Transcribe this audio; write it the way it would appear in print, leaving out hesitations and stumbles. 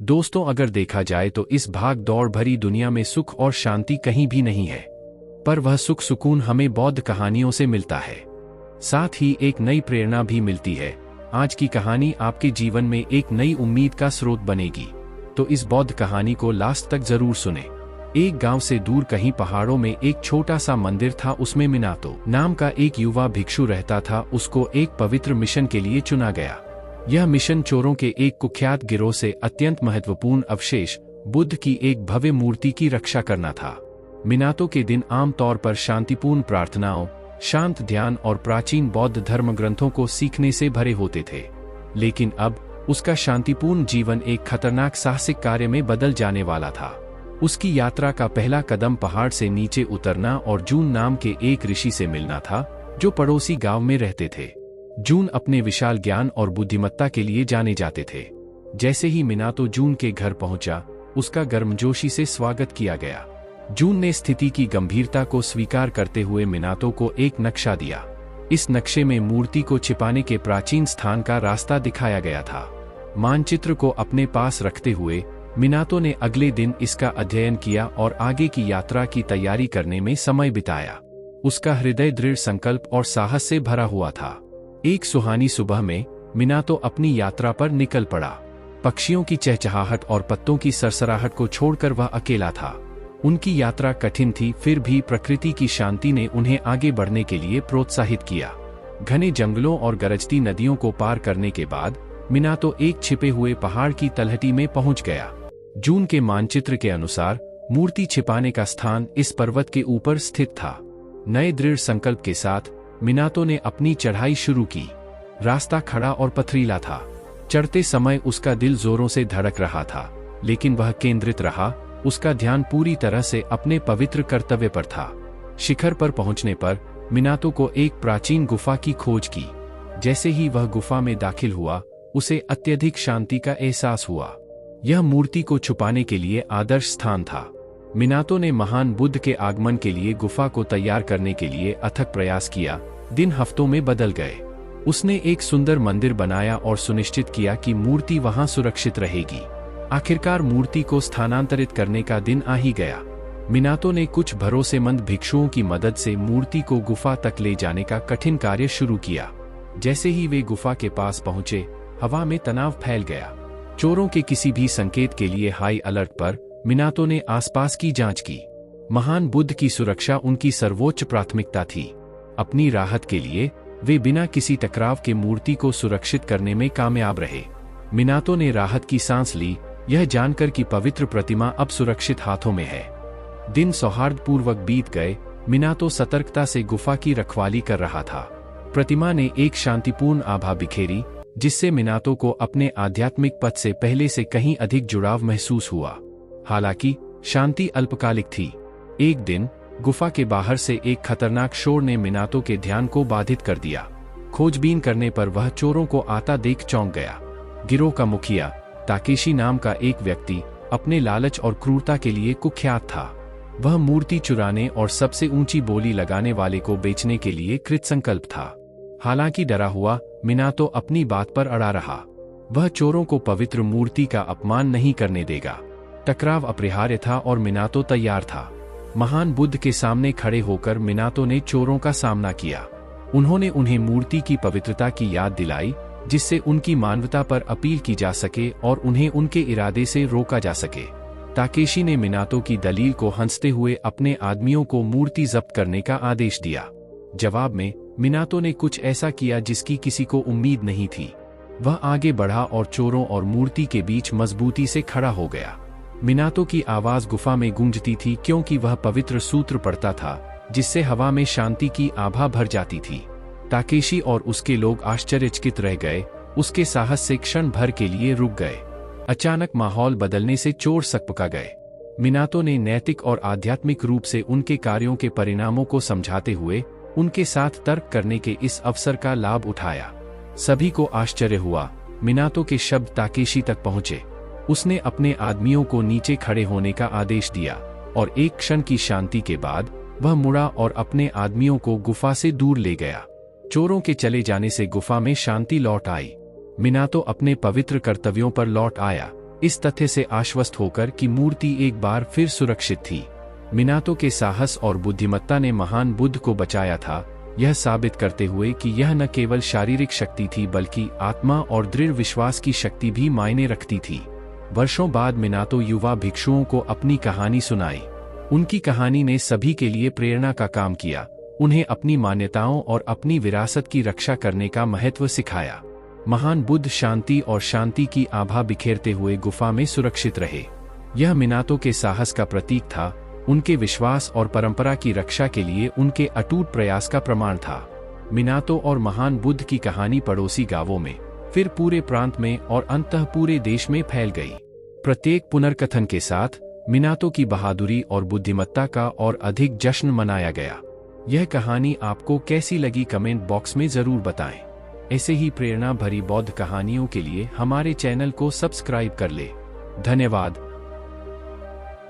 दोस्तों, अगर देखा जाए तो इस भाग दौड़ भरी दुनिया में सुख और शांति कहीं भी नहीं है, पर वह सुख सुकून हमें बौद्ध कहानियों से मिलता है। साथ ही एक नई प्रेरणा भी मिलती है। आज की कहानी आपके जीवन में एक नई उम्मीद का स्रोत बनेगी, तो इस बौद्ध कहानी को लास्ट तक जरूर सुने। एक गांव से दूर कहीं पहाड़ों में एक छोटा सा मंदिर था। उसमें मिनातो नाम का एक युवा भिक्षु रहता था। उसको एक पवित्र मिशन के लिए चुना गया। यह मिशन चोरों के एक कुख्यात गिरोह से अत्यंत महत्वपूर्ण अवशेष बुद्ध की एक भव्य मूर्ति की रक्षा करना था। मिनातो के दिन आमतौर पर शांतिपूर्ण प्रार्थनाओं, शांत ध्यान और प्राचीन बौद्ध धर्म ग्रंथों को सीखने से भरे होते थे। लेकिन अब उसका शांतिपूर्ण जीवन एक खतरनाक साहसिक कार्य में बदल जाने वाला था। उसकी यात्रा का पहला कदम पहाड़ से नीचे उतरना और जून नाम के एक ऋषि से मिलना था, जो पड़ोसी गांव में रहते थे। जून अपने विशाल ज्ञान और बुद्धिमत्ता के लिए जाने जाते थे। जैसे ही मिनातो जून के घर पहुंचा, उसका गर्मजोशी से स्वागत किया गया। जून ने स्थिति की गंभीरता को स्वीकार करते हुए मिनातो को एक नक्शा दिया। इस नक्शे में मूर्ति को छिपाने के प्राचीन स्थान का रास्ता दिखाया गया था। मानचित्र को अपने पास रखते हुए मिनातो ने अगले दिन इसका अध्ययन किया और आगे की यात्रा की तैयारी करने में समय बिताया। उसका हृदय दृढ़ संकल्प और साहस से भरा हुआ था। एक सुहानी सुबह में मिनातो अपनी यात्रा पर निकल पड़ा। पक्षियों की चहचहाहट और पत्तों की सरसराहट को छोड़कर वह अकेला था। उनकी यात्रा कठिन थी, फिर भी प्रकृति की शांति ने उन्हें आगे बढ़ने के लिए प्रोत्साहित किया। घने जंगलों और गरजती नदियों को पार करने के बाद मिनातो एक छिपे हुए पहाड़ की तलहटी में पहुंच गया। जून के मानचित्र के अनुसार मूर्ति छिपाने का स्थान इस पर्वत के ऊपर स्थित था। नए दृढ़ संकल्प के साथ मिनातो ने अपनी चढ़ाई शुरू की। रास्ता खड़ा और पथरीला था। चढ़ते समय उसका दिल जोरों से धड़क रहा था, लेकिन वह केंद्रित रहा। उसका ध्यान पूरी तरह से अपने पवित्र कर्तव्य पर था। शिखर पर पहुंचने पर मिनातो को एक प्राचीन गुफा की खोज की। जैसे ही वह गुफा में दाखिल हुआ, उसे अत्यधिक शांति का एहसास हुआ। यह मूर्ति को छुपाने के लिए आदर्श स्थान था। मिनातो ने महान बुद्ध के आगमन के लिए गुफा को तैयार करने के लिए अथक प्रयास किया। दिन हफ्तों में बदल गए। उसने एक सुंदर मंदिर बनाया और सुनिश्चित किया कि मूर्ति वहां सुरक्षित रहेगी। आखिरकार मूर्ति को स्थानांतरित करने का दिन आ ही गया। मिनातो ने कुछ भरोसेमंद भिक्षुओं की मदद से मूर्ति को गुफा तक ले जाने का कठिन कार्य शुरू किया। जैसे ही वे गुफा के पास पहुंचे, हवा में तनाव फैल गया। चोरों के किसी भी संकेत के लिए हाई अलर्ट पर मिनातो ने आसपास की जांच की। महान बुद्ध की सुरक्षा उनकी सर्वोच्च प्राथमिकता थी। अपनी राहत के लिए वे बिना किसी टकराव के मूर्ति को सुरक्षित करने में कामयाब रहे। मिनातो ने राहत की सांस ली, यह जानकर कि पवित्र प्रतिमा अब सुरक्षित हाथों में है। दिन सौहार्दपूर्वक बीत गए। मिनातो सतर्कता से गुफा की रखवाली कर रहा था। प्रतिमा ने एक शांतिपूर्ण आभा बिखेरी, जिससे मिनातो को अपने आध्यात्मिक पथ से पहले से कहीं अधिक जुड़ाव महसूस हुआ। हालांकि शांति अल्पकालिक थी। एक दिन गुफा के बाहर से एक खतरनाक शोर ने मिनातो के ध्यान को बाधित कर दिया। खोजबीन करने पर वह चोरों को आता देख चौंक गया। गिरोह का मुखिया ताकेशी नाम का एक व्यक्ति अपने लालच और क्रूरता के लिए कुख्यात था। वह मूर्ति चुराने और सबसे ऊंची बोली लगाने वाले को बेचने के लिए कृतसंकल्प था। हालांकि डरा हुआ मिनातो अपनी बात पर अड़ा रहा। वह चोरों को पवित्र मूर्ति का अपमान नहीं करने देगा। टकराव अपरिहार्य था और मिनातो तैयार था। महान बुद्ध के सामने खड़े होकर मिनातो ने चोरों का सामना किया। उन्होंने उन्हें मूर्ति की पवित्रता की याद दिलाई, जिससे उनकी मानवता पर अपील की जा सके और उन्हें उनके इरादे से रोका जा सके। ताकेशी ने मिनातो की दलील को हंसते हुए अपने आदमियों को मूर्ति जब्त करने का आदेश दिया। जवाब में मिनातो ने कुछ ऐसा किया जिसकी किसी को उम्मीद नहीं थी। वह आगे बढ़ा और चोरों और मूर्ति के बीच मजबूती से खड़ा हो गया। मिनातो की आवाज गुफा में गूंजती थी, क्योंकि वह पवित्र सूत्र पढ़ता था, जिससे हवा में शांति की आभा भर जाती थी। ताकेशी और उसके लोग आश्चर्यचकित रह गए। उसके साहस से क्षण भर के लिए रुक गए। अचानक माहौल बदलने से चोर सकपका गए। मिनातो ने नैतिक और आध्यात्मिक रूप से उनके कार्यों के परिणामों को समझाते हुए उनके साथ तर्क करने के इस अवसर का लाभ उठाया। सभी को आश्चर्य हुआ। मिनातो के शब्द ताकेशी तक पहुंचे। उसने अपने आदमियों को नीचे खड़े होने का आदेश दिया और एक क्षण की शांति के बाद वह मुड़ा और अपने आदमियों को गुफा से दूर ले गया। चोरों के चले जाने से गुफा में शांति लौट आई। मिनातो अपने पवित्र कर्तव्यों पर लौट आया। इस तथ्य से आश्वस्त होकर कि मूर्ति एक बार फिर सुरक्षित थी। मिनातो के साहस और बुद्धिमत्ता ने महान बुद्ध को बचाया था, यह साबित करते हुए कि यह न केवल शारीरिक शक्ति थी बल्कि आत्मा और दृढ़ विश्वास की शक्ति भी मायने रखती थी। वर्षों बाद मिनातो युवा भिक्षुओं को अपनी कहानी सुनाई। उनकी कहानी ने सभी के लिए प्रेरणा का काम किया, उन्हें अपनी मान्यताओं और अपनी विरासत की रक्षा करने का महत्व सिखाया। महान बुद्ध शांति और शांति की आभा बिखेरते हुए गुफा में सुरक्षित रहे। यह मिनातो के साहस का प्रतीक था, उनके विश्वास और परंपरा की रक्षा के लिए उनके अटूट प्रयास का प्रमाण था। मिनातो और महान बुद्ध की कहानी पड़ोसी गांवों में, फिर पूरे प्रांत में और अंततः पूरे देश में फैल गई। प्रत्येक पुनर्कथन के साथ मिनातो की बहादुरी और बुद्धिमत्ता का और अधिक जश्न मनाया गया। यह कहानी आपको कैसी लगी कमेंट बॉक्स में जरूर बताएं। ऐसे ही प्रेरणा भरी बौद्ध कहानियों के लिए हमारे चैनल को सब्सक्राइब कर ले। धन्यवाद।